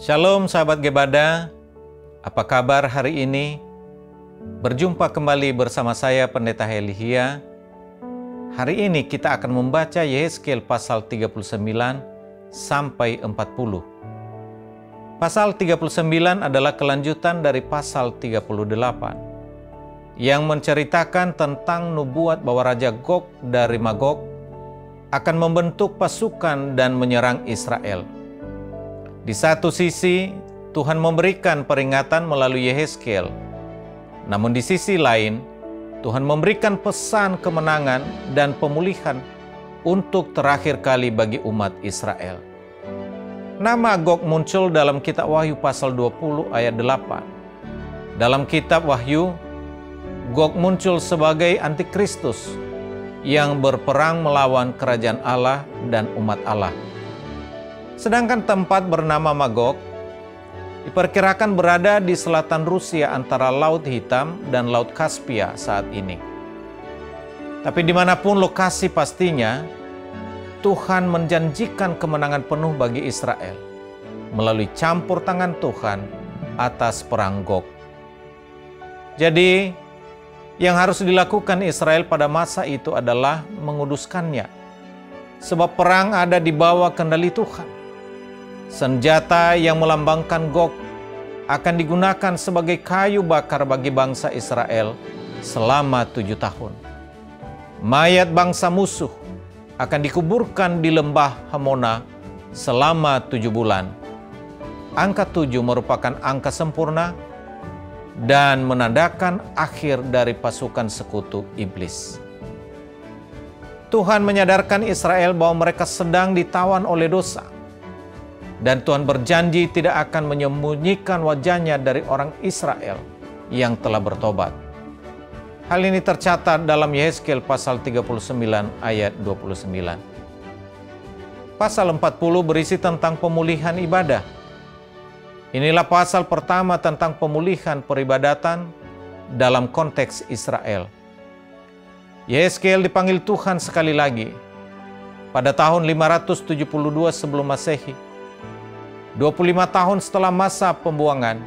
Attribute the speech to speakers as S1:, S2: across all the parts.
S1: Shalom sahabat Gebada, apa kabar hari ini? Berjumpa kembali bersama saya Pendeta Helihia. Hari ini kita akan membaca Yehezkiel pasal 39 sampai 40. Pasal 39 adalah kelanjutan dari pasal 38 yang menceritakan tentang nubuat bahwa Raja Gog dari Magog akan membentuk pasukan dan menyerang Israel. Di satu sisi, Tuhan memberikan peringatan melalui Yehezkiel. Namun di sisi lain, Tuhan memberikan pesan kemenangan dan pemulihan untuk terakhir kali bagi umat Israel. Nama Gog muncul dalam kitab Wahyu pasal 20 ayat 8. Dalam kitab Wahyu, Gog muncul sebagai antikristus yang berperang melawan kerajaan Allah dan umat Allah. Sedangkan tempat bernama Magog diperkirakan berada di selatan Rusia antara Laut Hitam dan Laut Kaspia saat ini. Tapi dimanapun lokasi pastinya, Tuhan menjanjikan kemenangan penuh bagi Israel melalui campur tangan Tuhan atas perang Gog. Jadi, yang harus dilakukan Israel pada masa itu adalah menguduskannya, sebab perang ada di bawah kendali Tuhan. Senjata yang melambangkan Gog akan digunakan sebagai kayu bakar bagi bangsa Israel selama 7 tahun. Mayat bangsa musuh akan dikuburkan di lembah Hamona selama 7 bulan. Angka 7 merupakan angka sempurna dan menandakan akhir dari pasukan sekutu iblis. Tuhan menyadarkan Israel bahwa mereka sedang ditawan oleh dosa. Dan Tuhan berjanji tidak akan menyembunyikan wajahnya dari orang Israel yang telah bertobat. Hal ini tercatat dalam Yehezkiel pasal 39 ayat 29. Pasal 40 berisi tentang pemulihan ibadah. Inilah pasal pertama tentang pemulihan peribadatan dalam konteks Israel. Yehezkiel dipanggil Tuhan sekali lagi pada tahun 572 sebelum Masehi. 25 tahun setelah masa pembuangan,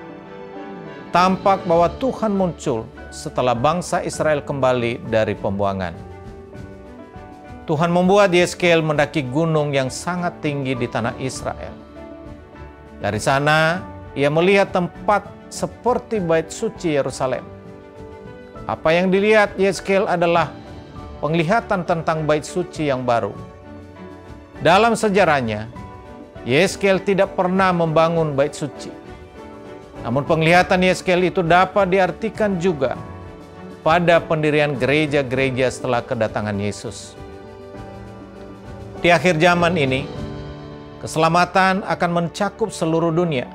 S1: tampak bahwa Tuhan muncul setelah bangsa Israel kembali dari pembuangan. Tuhan membuat Yehezkiel mendaki gunung yang sangat tinggi di tanah Israel. Dari sana, ia melihat tempat seperti bait suci Yerusalem. Apa yang dilihat Yehezkiel adalah penglihatan tentang bait suci yang baru. Dalam sejarahnya, Yehezkiel tidak pernah membangun bait suci. Namun penglihatan Yehezkiel itu dapat diartikan juga pada pendirian gereja-gereja setelah kedatangan Yesus. Di akhir zaman ini, keselamatan akan mencakup seluruh dunia,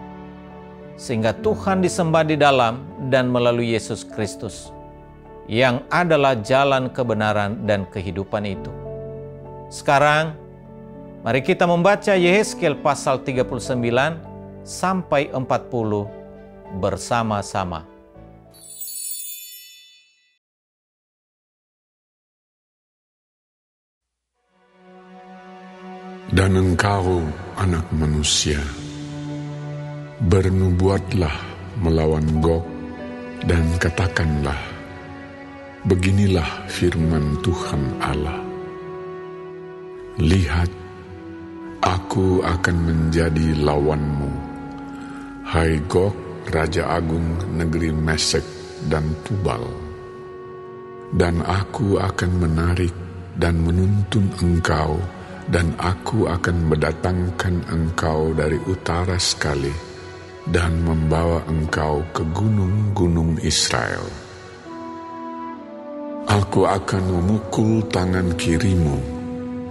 S1: sehingga Tuhan disembah di dalam dan melalui Yesus Kristus, yang adalah jalan kebenaran dan kehidupan itu. Sekarang, mari kita membaca Yehezkiel pasal 39 sampai 40 bersama-sama.
S2: Dan engkau, anak manusia, bernubuatlah melawan Gog dan katakanlah, beginilah firman Tuhan Allah. Lihat, aku akan menjadi lawanmu, hai Gog, Raja Agung negeri Mesek dan Tubal. Dan aku akan menarik dan menuntun engkau, dan aku akan mendatangkan engkau dari utara sekali, dan membawa engkau ke gunung-gunung Israel. Aku akan memukul tangan kirimu,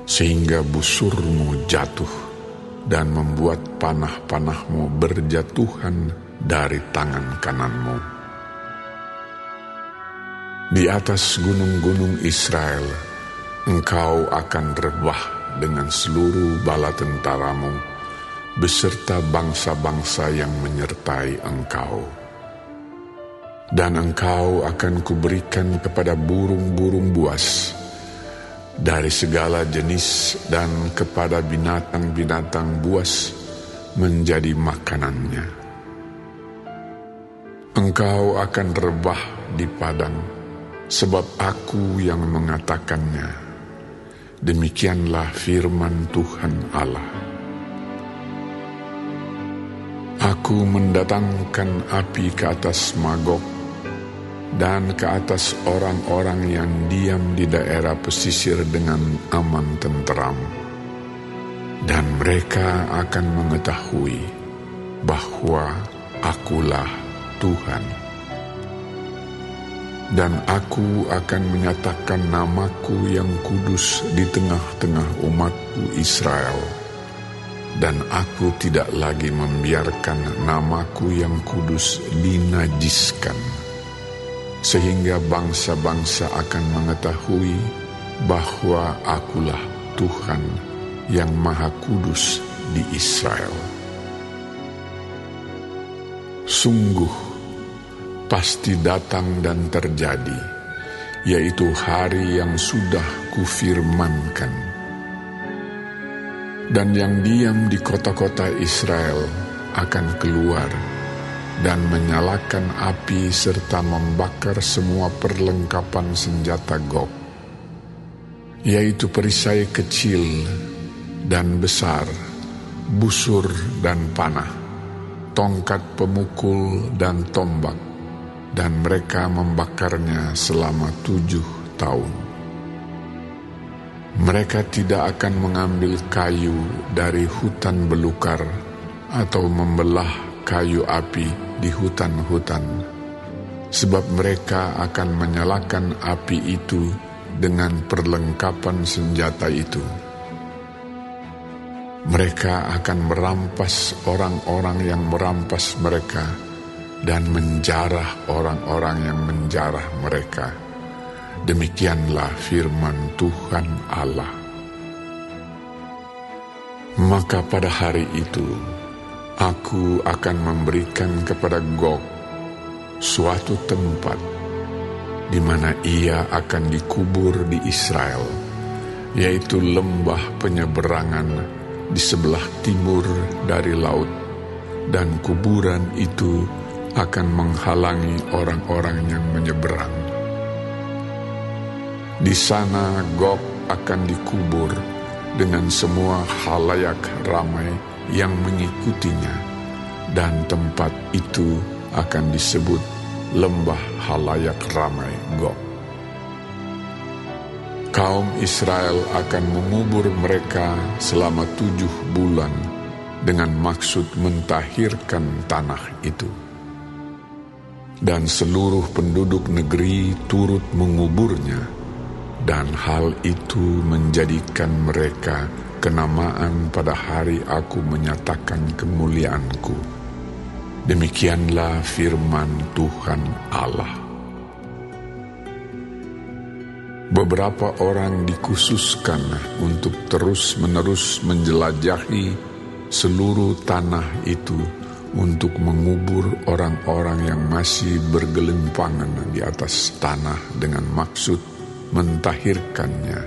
S2: sehingga busurmu jatuh, dan membuat panah-panahmu berjatuhan dari tangan kananmu. Di atas gunung-gunung Israel, engkau akan rebah dengan seluruh bala tentaramu, beserta bangsa-bangsa yang menyertai engkau. Dan engkau akan kuberikan kepada burung-burung buas, dari segala jenis dan kepada binatang-binatang buas, menjadi makanannya. Engkau akan rebah di padang, sebab Aku yang mengatakannya. Demikianlah firman Tuhan Allah. Aku mendatangkan api ke atas Magog dan ke atas orang-orang yang diam di daerah pesisir dengan aman tenteram. Dan mereka akan mengetahui bahwa Akulah Tuhan. Dan Aku akan menyatakan nama-Ku yang kudus di tengah-tengah umat-Ku Israel. Dan Aku tidak lagi membiarkan nama-Ku yang kudus dinajiskan, sehingga bangsa-bangsa akan mengetahui bahwa Akulah Tuhan yang Maha Kudus di Israel. Sungguh, pasti datang dan terjadi, yaitu hari yang sudah kufirmankan. Dan yang diam di kota-kota Israel akan keluar dan menyalakan api serta membakar semua perlengkapan senjata Gog, yaitu perisai kecil dan besar, busur dan panah, tongkat pemukul dan tombak, dan mereka membakarnya selama 7 tahun. Mereka tidak akan mengambil kayu dari hutan belukar atau membelah kayu api di hutan-hutan, sebab mereka akan menyalakan api itu dengan perlengkapan senjata itu. Mereka akan merampas orang-orang yang merampas mereka dan menjarah orang-orang yang menjarah mereka. Demikianlah firman Tuhan Allah. Maka pada hari itu, Aku akan memberikan kepada Gog suatu tempat di mana ia akan dikubur di Israel, yaitu lembah penyeberangan di sebelah timur dari laut, dan kuburan itu akan menghalangi orang-orang yang menyeberang. Di sana Gog akan dikubur dengan semua khalayak ramai yang mengikutinya, dan tempat itu akan disebut lembah khalayak ramai Gog. Kaum Israel akan mengubur mereka selama 7 bulan dengan maksud mentahirkan tanah itu. Dan seluruh penduduk negeri turut menguburnya, dan hal itu menjadikan mereka kenamaan pada hari Aku menyatakan kemuliaan-Ku. Demikianlah firman Tuhan Allah. Beberapa orang dikhususkan untuk terus-menerus menjelajahi seluruh tanah itu untuk mengubur orang-orang yang masih bergelimpangan di atas tanah dengan maksud mentahirkannya.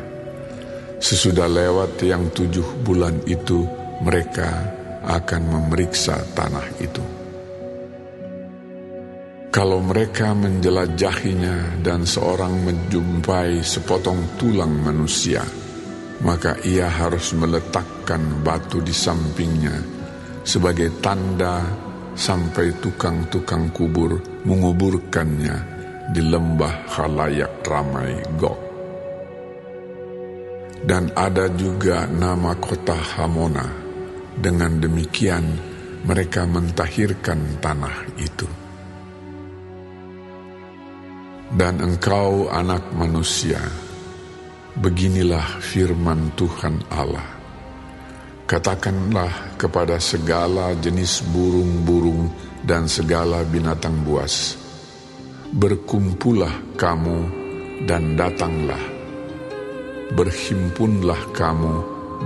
S2: Sesudah lewat yang 7 bulan itu, mereka akan memeriksa tanah itu. Kalau mereka menjelajahinya dan seorang menjumpai sepotong tulang manusia, maka ia harus meletakkan batu di sampingnya sebagai tanda sampai tukang-tukang kubur menguburkannya di lembah khalayak ramai Gog. Dan ada juga nama kota Hamona. Dengan demikian mereka mentahirkan tanah itu. Dan engkau anak manusia, beginilah firman Tuhan Allah. Katakanlah kepada segala jenis burung-burung dan segala binatang buas, berkumpullah kamu dan datanglah. Berhimpunlah kamu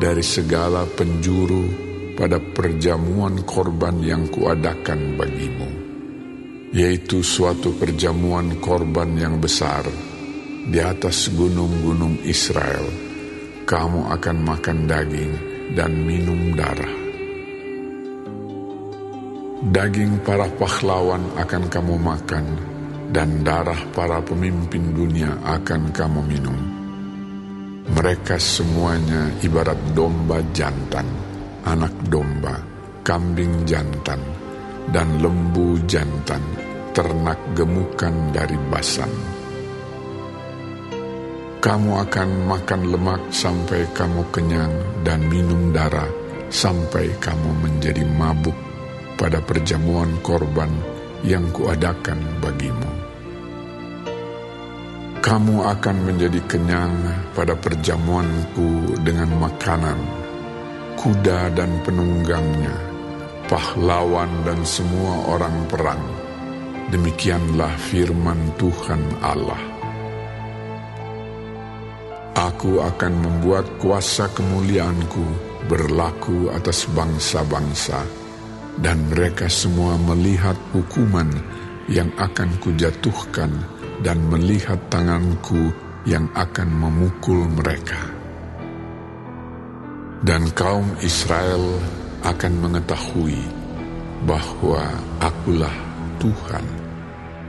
S2: dari segala penjuru pada perjamuan korban yang kuadakan bagimu, yaitu suatu perjamuan korban yang besar di atas gunung-gunung Israel. Kamu akan makan daging dan minum darah. Daging para pahlawan akan kamu makan, dan darah para pemimpin dunia akan kamu minum. Mereka semuanya ibarat domba jantan, anak domba, kambing jantan, dan lembu jantan, ternak gemukan dari Basan. Kamu akan makan lemak sampai kamu kenyang, dan minum darah sampai kamu menjadi mabuk pada perjamuan korban yang kuadakan bagimu. Kamu akan menjadi kenyang pada perjamuanku dengan makanan, kuda dan penunggangnya, pahlawan dan semua orang perang. Demikianlah firman Tuhan Allah. Aku akan membuat kuasa kemuliaanku berlaku atas bangsa-bangsa, dan mereka semua melihat hukuman yang akan kujatuhkan dan melihat tanganku yang akan memukul mereka. Dan kaum Israel akan mengetahui bahwa Akulah Tuhan,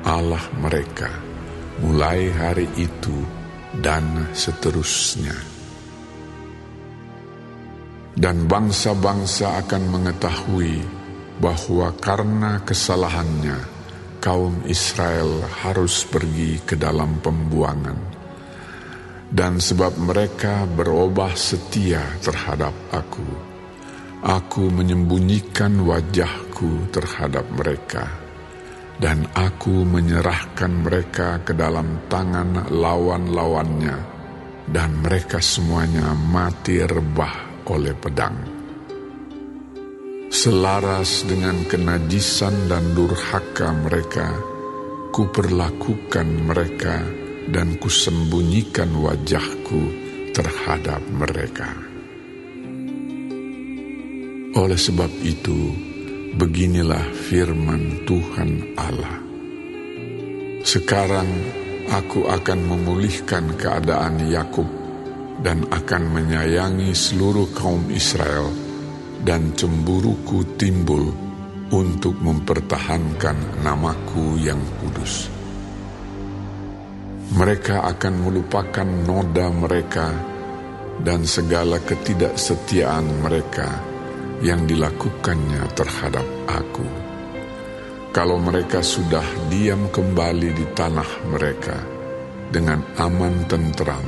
S2: Allah mereka, mulai hari itu dan seterusnya. Dan bangsa-bangsa akan mengetahui bahwa karena kesalahannya kaum Israel harus pergi ke dalam pembuangan, dan sebab mereka berubah setia terhadap Aku menyembunyikan wajahku terhadap mereka, dan Aku menyerahkan mereka ke dalam tangan lawan-lawannya, dan mereka semuanya mati rebah oleh pedang. Selaras dengan kenajisan dan durhaka mereka, kuperlakukan mereka dan kusembunyikan wajahku terhadap mereka. Oleh sebab itu, beginilah firman Tuhan Allah. Sekarang Aku akan memulihkan keadaan Yakub dan akan menyayangi seluruh kaum Israel, dan cemburuku timbul untuk mempertahankan namaku yang kudus. Mereka akan melupakan noda mereka dan segala ketidaksetiaan mereka yang dilakukannya terhadap Aku. Kalau mereka sudah diam kembali di tanah mereka dengan aman tentram,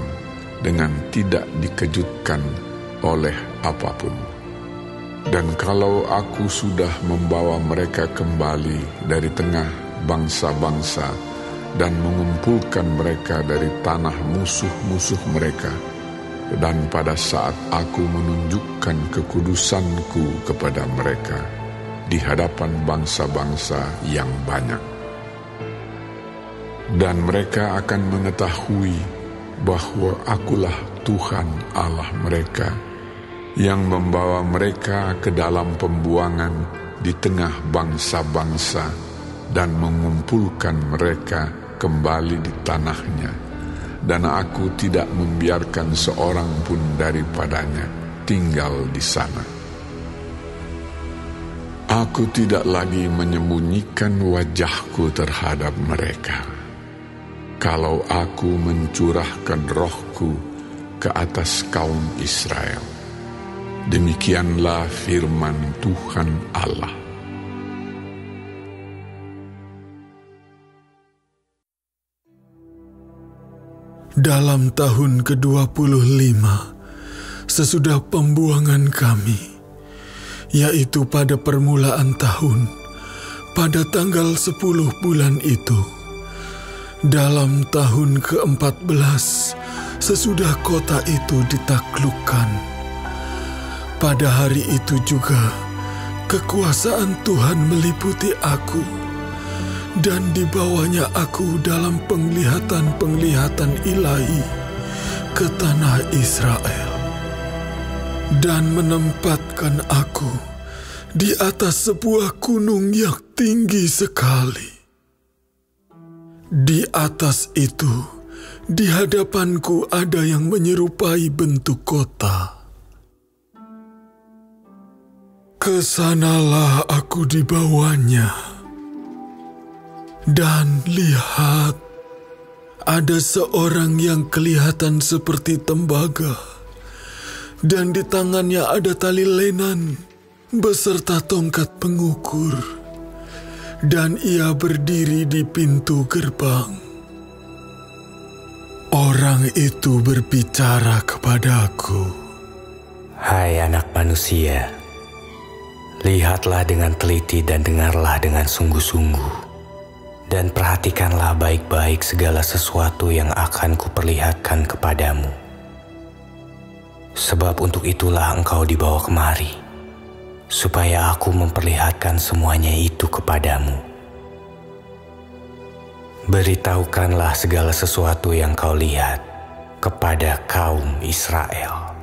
S2: dengan tidak dikejutkan oleh apapun. Dan kalau Aku sudah membawa mereka kembali dari tengah bangsa-bangsa dan mengumpulkan mereka dari tanah musuh-musuh mereka, dan pada saat Aku menunjukkan kekudusanku kepada mereka di hadapan bangsa-bangsa yang banyak, dan mereka akan mengetahui bahwa Akulah Tuhan Allah mereka, yang membawa mereka ke dalam pembuangan di tengah bangsa-bangsa dan mengumpulkan mereka kembali di tanahnya, dan Aku tidak membiarkan seorang pun daripadanya tinggal di sana. Aku tidak lagi menyembunyikan wajahku terhadap mereka. Kalau Aku mencurahkan rohku ke atas kaum Israel. Demikianlah firman Tuhan Allah.
S3: Dalam tahun ke-25, sesudah pembuangan kami, yaitu pada permulaan tahun, pada tanggal 10 bulan itu, dalam tahun ke-14, sesudah kota itu ditaklukkan, pada hari itu juga, kekuasaan Tuhan meliputi aku, dan dibawanya aku dalam penglihatan-penglihatan ilahi ke tanah Israel, dan menempatkan aku di atas sebuah gunung yang tinggi sekali. Di atas itu, di hadapanku ada yang menyerupai bentuk kota. Kesanalah aku dibawanya, dan lihat, ada seorang yang kelihatan seperti tembaga, dan di tangannya ada tali lenan beserta tongkat pengukur, dan ia berdiri di pintu gerbang. Orang itu berbicara kepadaku,
S4: "Hai anak manusia, lihatlah dengan teliti dan dengarlah dengan sungguh-sungguh. Dan perhatikanlah baik-baik segala sesuatu yang akan kuperlihatkan kepadamu. Sebab untuk itulah engkau dibawa kemari, supaya aku memperlihatkan semuanya itu kepadamu. Beritahukanlah segala sesuatu yang kau lihat kepada kaum Israel."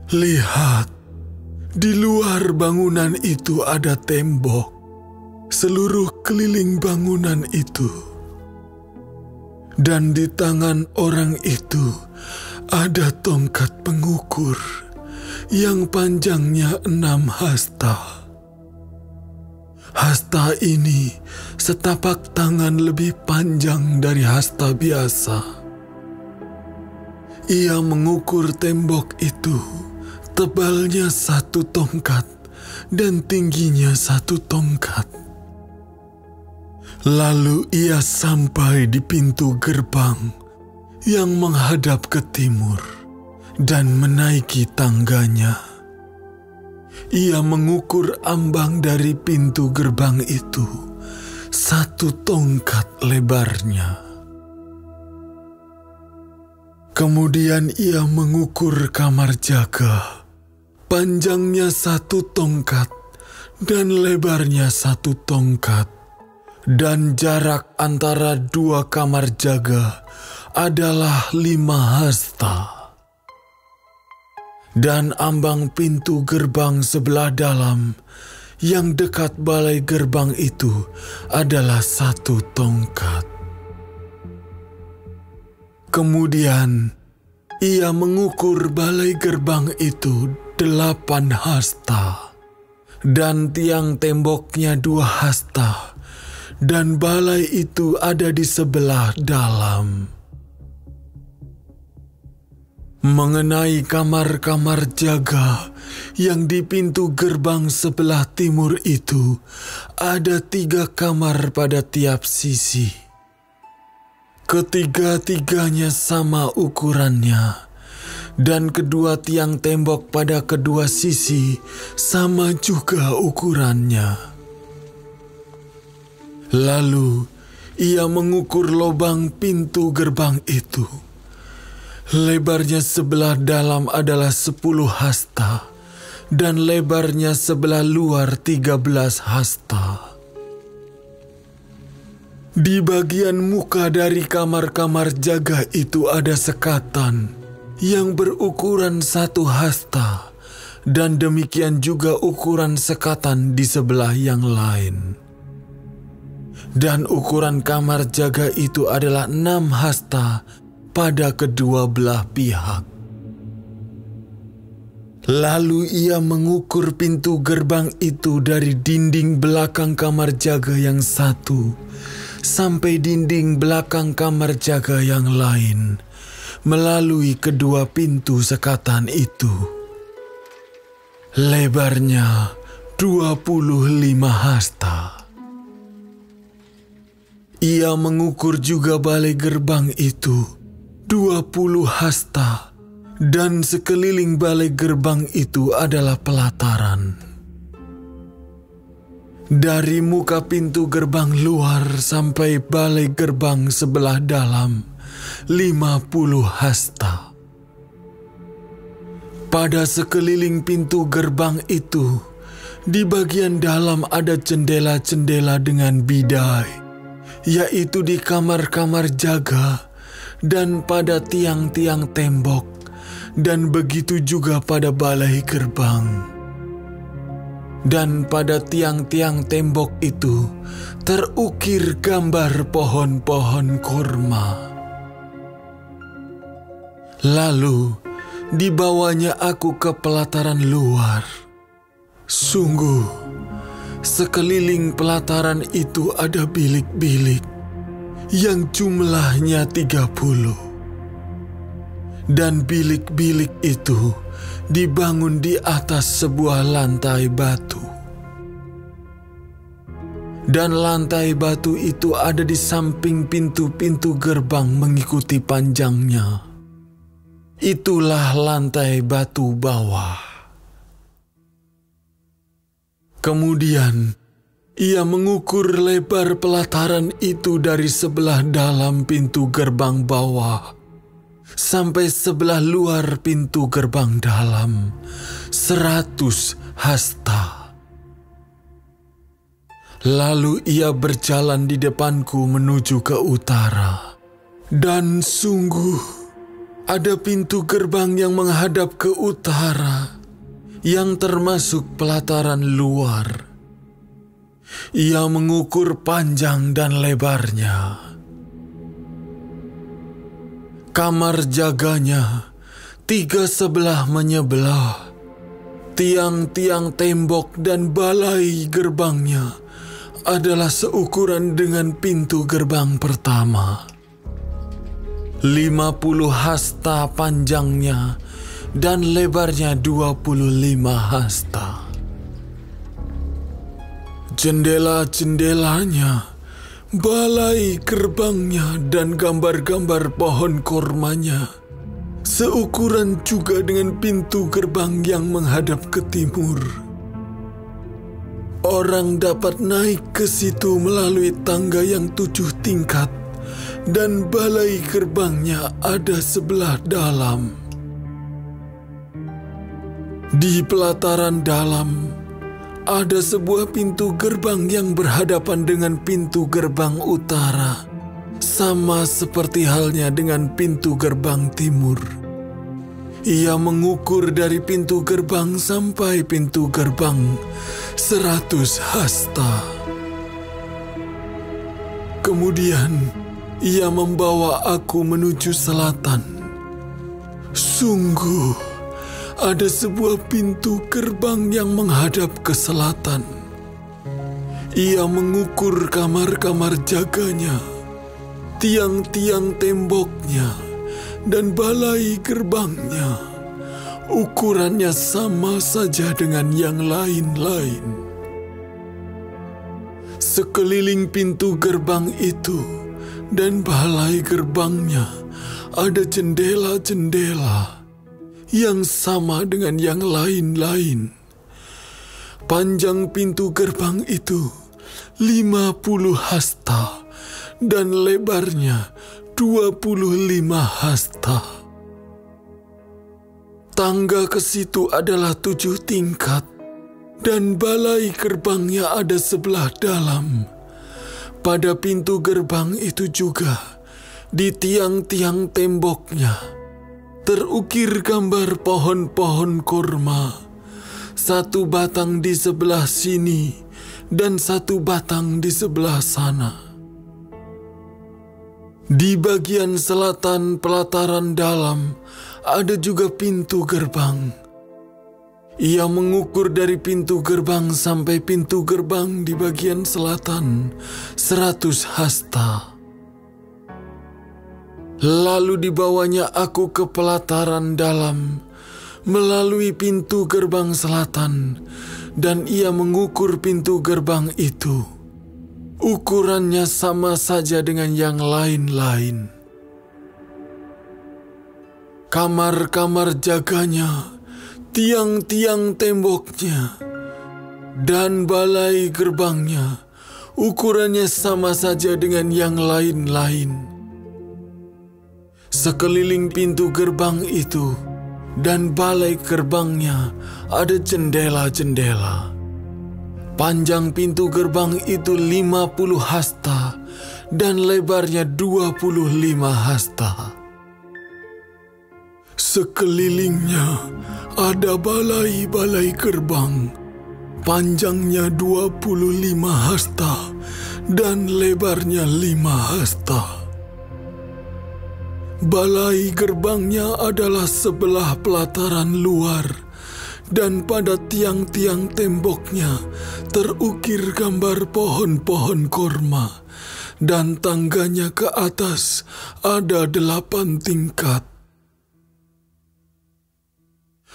S3: lihat, di luar bangunan itu ada tembok, seluruh keliling bangunan itu. Dan di tangan orang itu ada tongkat pengukur yang panjangnya 6 hasta. Hasta ini setapak tangan lebih panjang dari hasta biasa. Ia mengukur tembok itu, tebalnya 1 tongkat dan tingginya 1 tongkat. Lalu ia sampai di pintu gerbang yang menghadap ke timur dan menaiki tangganya. Ia mengukur ambang dari pintu gerbang itu, 1 tongkat lebarnya. Kemudian ia mengukur kamar jaga, panjangnya 1 tongkat dan lebarnya 1 tongkat. Dan jarak antara 2 kamar jaga adalah 5 hasta. Dan ambang pintu gerbang sebelah dalam yang dekat balai gerbang itu adalah 1 tongkat. Kemudian ia mengukur balai gerbang itu 8 hasta, dan tiang temboknya 2 hasta, dan balai itu ada di sebelah dalam. Mengenai kamar-kamar jaga yang di pintu gerbang sebelah timur itu, ada 3 kamar pada tiap sisi. Ketiga-tiganya sama ukurannya, dan kedua tiang tembok pada kedua sisi sama juga ukurannya. Lalu ia mengukur lubang pintu gerbang itu. Lebarnya sebelah dalam adalah 10 hasta, dan lebarnya sebelah luar 13 hasta. Di bagian muka dari kamar-kamar jaga itu ada sekatan yang berukuran 1 hasta, dan demikian juga ukuran sekatan di sebelah yang lain. Dan ukuran kamar jaga itu adalah 6 hasta pada kedua belah pihak. Lalu ia mengukur pintu gerbang itu dari dinding belakang kamar jaga yang 1 sampai dinding belakang kamar jaga yang lain, melalui kedua pintu sekatan itu. Lebarnya 25 hasta. Ia mengukur juga balai gerbang itu 20 hasta, dan sekeliling balai gerbang itu adalah pelataran. Dari muka pintu gerbang luar sampai balai gerbang sebelah dalam 50 hasta. Pada sekeliling pintu gerbang itu, di bagian dalam ada jendela-jendela dengan bidai, yaitu di kamar-kamar jaga dan pada tiang-tiang tembok, dan begitu juga pada balai gerbang. Dan pada tiang-tiang tembok itu terukir gambar pohon-pohon kurma. Lalu dibawanya aku ke pelataran luar. Sungguh, sekeliling pelataran itu ada bilik-bilik yang jumlahnya 30. Dan bilik-bilik itu dibangun di atas sebuah lantai batu. Dan lantai batu itu ada di samping pintu-pintu gerbang mengikuti panjangnya. Itulah lantai batu bawah. Kemudian, ia mengukur lebar pelataran itu dari sebelah dalam pintu gerbang bawah sampai sebelah luar pintu gerbang dalam, 100 hasta. Lalu ia berjalan di depanku menuju ke utara. Dan sungguh, ada pintu gerbang yang menghadap ke utara, yang termasuk pelataran luar. Ia mengukur panjang dan lebarnya. Kamar jaganya 3 sebelah menyebelah. Tiang-tiang tembok dan balai gerbangnya adalah seukuran dengan pintu gerbang pertama. 50 hasta panjangnya dan lebarnya 25 hasta. Jendela-jendelanya, balai gerbangnya dan gambar-gambar pohon kormanya seukuran juga dengan pintu gerbang yang menghadap ke timur. Orang dapat naik ke situ melalui tangga yang 7 tingkat dan balai gerbangnya ada sebelah dalam. Di pelataran dalam ada sebuah pintu gerbang yang berhadapan dengan pintu gerbang utara, sama seperti halnya dengan pintu gerbang timur. Ia mengukur dari pintu gerbang sampai pintu gerbang 100 hasta. Kemudian ia membawa aku menuju selatan. Sungguh, ada sebuah pintu gerbang yang menghadap ke selatan. Ia mengukur kamar-kamar jaganya, tiang-tiang temboknya, dan balai gerbangnya. Ukurannya sama saja dengan yang lain-lain. Sekeliling pintu gerbang itu dan balai gerbangnya ada jendela-jendela yang sama dengan yang lain-lain. Panjang pintu gerbang itu 50 hasta dan lebarnya 25 hasta. Tangga ke situ adalah 7 tingkat dan balai gerbangnya ada sebelah dalam. Pada pintu gerbang itu juga, di tiang-tiang temboknya terukir gambar pohon-pohon kurma, 1 batang di sebelah sini dan 1 batang di sebelah sana. Di bagian selatan pelataran dalam ada juga pintu gerbang. Ia mengukur dari pintu gerbang sampai pintu gerbang di bagian selatan 100 hasta. Lalu dibawanya aku ke pelataran dalam melalui pintu gerbang selatan, dan ia mengukur pintu gerbang itu. Ukurannya sama saja dengan yang lain-lain. Kamar-kamar jaganya, tiang-tiang temboknya, dan balai gerbangnya ukurannya sama saja dengan yang lain-lain. Sekeliling pintu gerbang itu dan balai gerbangnya ada jendela-jendela. Panjang pintu gerbang itu 50 hasta dan lebarnya 25 hasta. Sekelilingnya ada balai-balai gerbang. Panjangnya 25 hasta dan lebarnya 5 hasta. Balai gerbangnya adalah sebelah pelataran luar dan pada tiang-tiang temboknya terukir gambar pohon-pohon korma, dan tangganya ke atas ada 8 tingkat.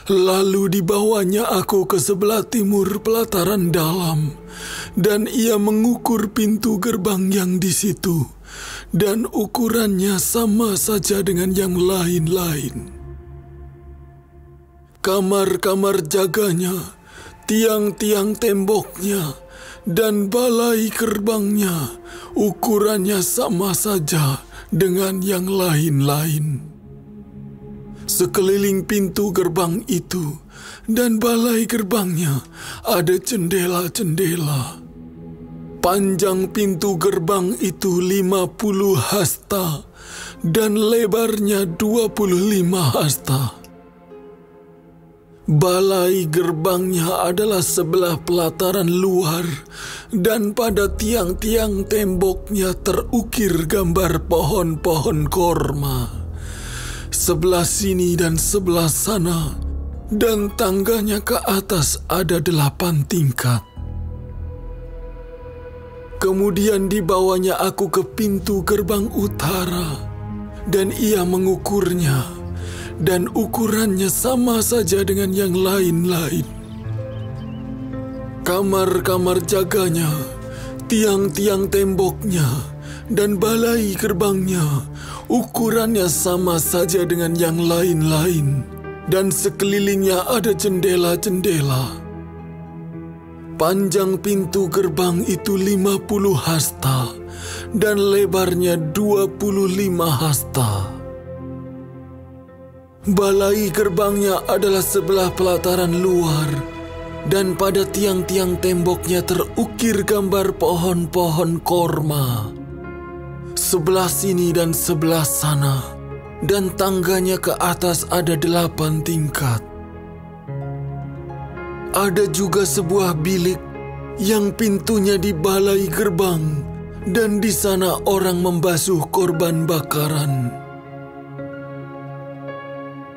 S3: Lalu dibawanya aku ke sebelah timur pelataran dalam, dan ia mengukur pintu gerbang yang di situ, dan ukurannya sama saja dengan yang lain-lain. Kamar-kamar jaganya, tiang-tiang temboknya, dan balai gerbangnya, ukurannya sama saja dengan yang lain-lain. Sekeliling pintu gerbang itu dan balai gerbangnya ada jendela-jendela. Panjang pintu gerbang itu 50 hasta dan lebarnya 25 hasta. Balai gerbangnya adalah sebelah pelataran luar, dan pada tiang-tiang temboknya terukir gambar pohon-pohon korma. Sebelah sini dan sebelah sana, dan tangganya ke atas ada 8 tingkat. Kemudian dibawanya aku ke pintu gerbang utara, dan ia mengukurnya, dan ukurannya sama saja dengan yang lain-lain. Kamar-kamar jaganya, tiang-tiang temboknya, dan balai gerbangnya, ukurannya sama saja dengan yang lain-lain, dan sekelilingnya ada jendela-jendela. Panjang pintu gerbang itu 50 hasta, dan lebarnya 25 hasta. Balai gerbangnya adalah sebelah pelataran luar, dan pada tiang-tiang temboknya terukir gambar pohon-pohon korma. Sebelah sini dan sebelah sana, dan tangganya ke atas ada 8 tingkat. Ada juga sebuah bilik yang pintunya di balai gerbang, dan di sana orang membasuh korban bakaran.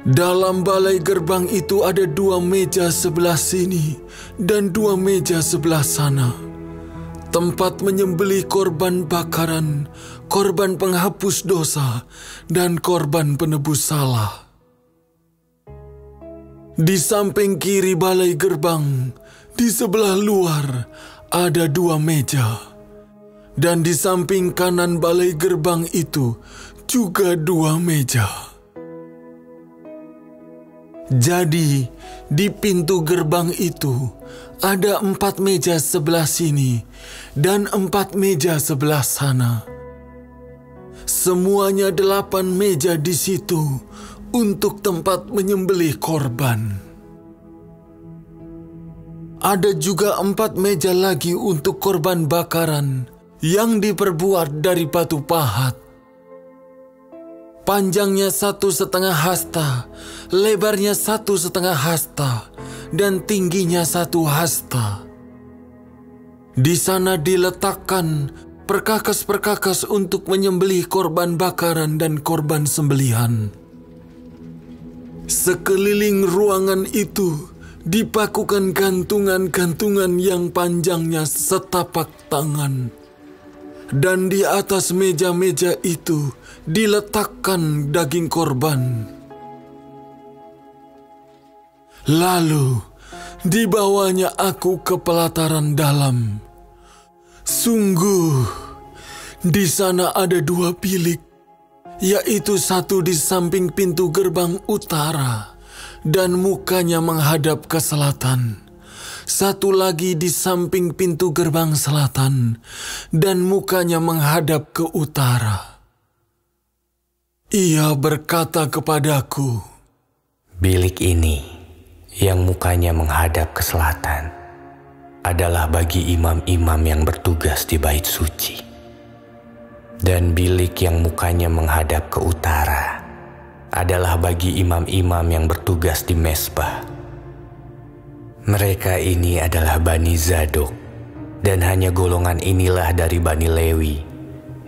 S3: Dalam balai gerbang itu ada 2 meja sebelah sini dan 2 meja sebelah sana. Tempat menyembelih korban bakaran, korban penghapus dosa, dan korban penebus salah. Di samping kiri balai gerbang, di sebelah luar, ada 2 meja. Dan di samping kanan balai gerbang itu juga 2 meja. Jadi, di pintu gerbang itu ada 4 meja sebelah sini dan 4 meja sebelah sana. Semuanya 8 meja di situ untuk tempat menyembelih korban. Ada juga 4 meja lagi untuk korban bakaran yang diperbuat dari batu pahat. Panjangnya 1,5 hasta, lebarnya 1,5 hasta, dan tingginya 1 hasta. Di sana diletakkan perkakas-perkakas untuk menyembelih korban bakaran dan korban sembelihan. Sekeliling ruangan itu dipakukan gantungan-gantungan yang panjangnya setapak tangan. Dan di atas meja-meja itu diletakkan daging korban. Lalu dibawanya aku ke pelataran dalam. Sungguh, di sana ada 2 bilik, yaitu satu di samping pintu gerbang utara dan mukanya menghadap ke selatan. Satu lagi di samping pintu gerbang selatan dan mukanya menghadap ke utara. Ia berkata kepadaku,
S4: "Bilik ini yang mukanya menghadap ke selatan adalah bagi imam-imam yang bertugas di bait suci. Dan bilik yang mukanya menghadap ke utara adalah bagi imam-imam yang bertugas di mezbah. Mereka ini adalah Bani Zadok, dan hanya golongan inilah dari Bani Lewi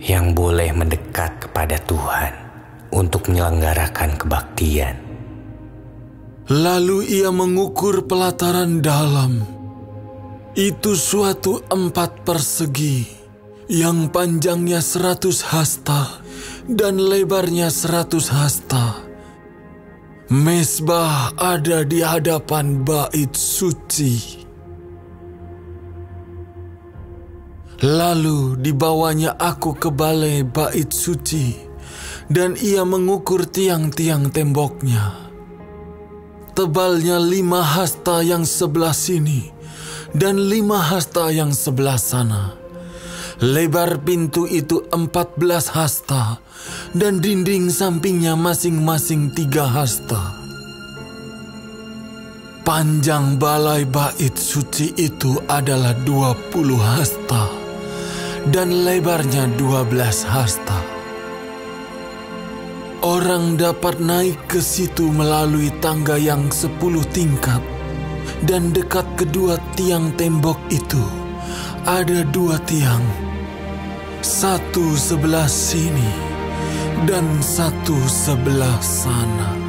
S4: yang boleh mendekat kepada Tuhan untuk menyelenggarakan kebaktian."
S3: Lalu ia mengukur pelataran dalam. Itu suatu 4 persegi, yang panjangnya 100 hasta dan lebarnya 100 hasta. Mezbah ada di hadapan bait suci. Lalu dibawanya aku ke balai bait suci, dan ia mengukur tiang-tiang temboknya. Tebalnya 5 hasta yang sebelah sini, dan 5 hasta yang sebelah sana. Lebar pintu itu 14 hasta, dan dinding sampingnya masing-masing 3 hasta. Panjang balai bait suci itu adalah 20 hasta, dan lebarnya 12 hasta. Orang dapat naik ke situ melalui tangga yang 10 tingkat, dan dekat kedua tiang tembok itu ada 2 tiang, satu sebelah sini dan satu sebelah sana.